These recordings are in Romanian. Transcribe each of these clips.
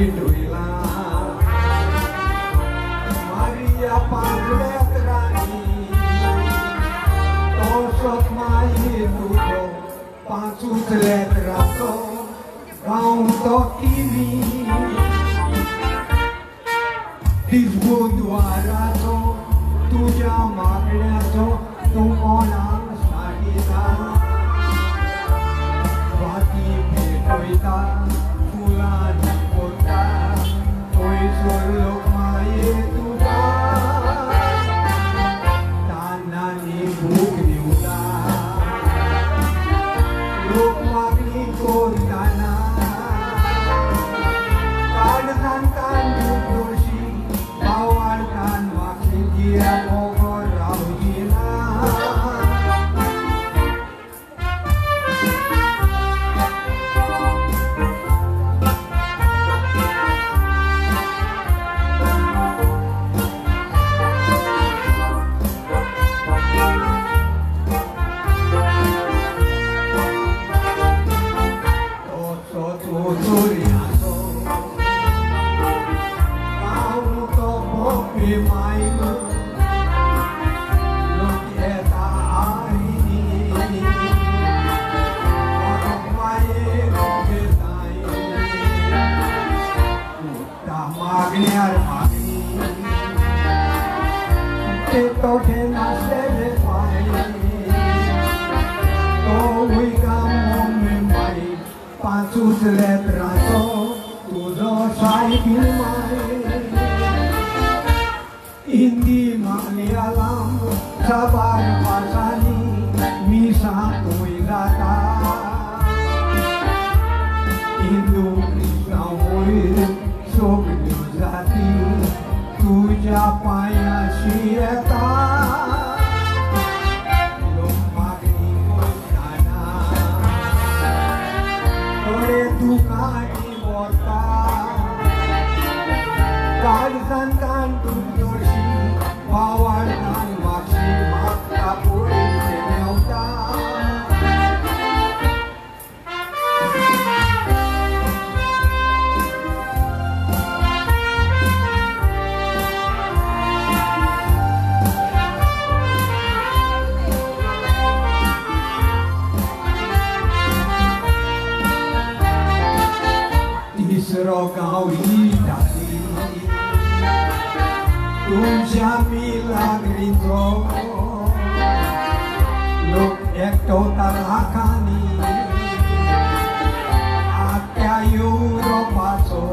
भेटोइला Maria Pangletrani Tosok mai tuto Pancut letrato Gaun totimi Disbuduarato Tuja magleto Tu monang smagita Vati petoita Fulan kota Toi suluk mai tuta Tanani bukni uta Luk magni kordana Kadhan kan dursi Bawan kan makin dia mogor raujina Pancut letrato, tudo sai filmai Hindi Malayalam, sabar pasani, misa tuilata Hindu Krishna hoy, sobri jati, tuja paya sieta Dukani bota Kadhan kan dursi Bawan kan maksi Makta puri seneuta Gauri dali Tuja milagrito Luk ekto tarakani Akyayu ropaso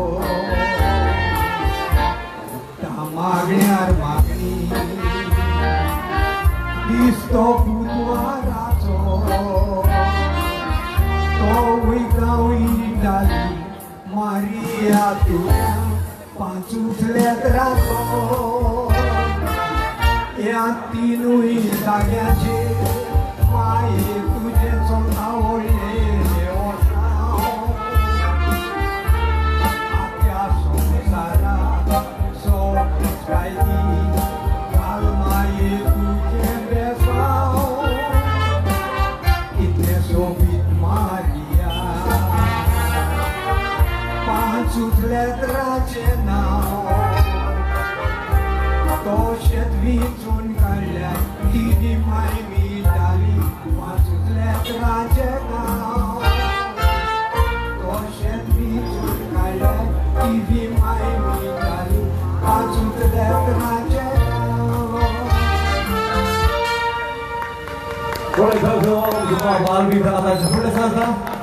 Tamagni armagni Disto putuaraso Towi gauri dali Maria tuya pancut letrato Ya tinui tagaje mai tuje sontaole leosao Akya somsara so skaiti kalmai tuje besao Itne sobit Maria Pancut letrace nao Toshet vitun kalea Didi mai mitali Pancut letrace nao Toshet vitun kalea Didi mai mitali Pancut letrace nao Boleh kalau semua baru kita kata seperti sana.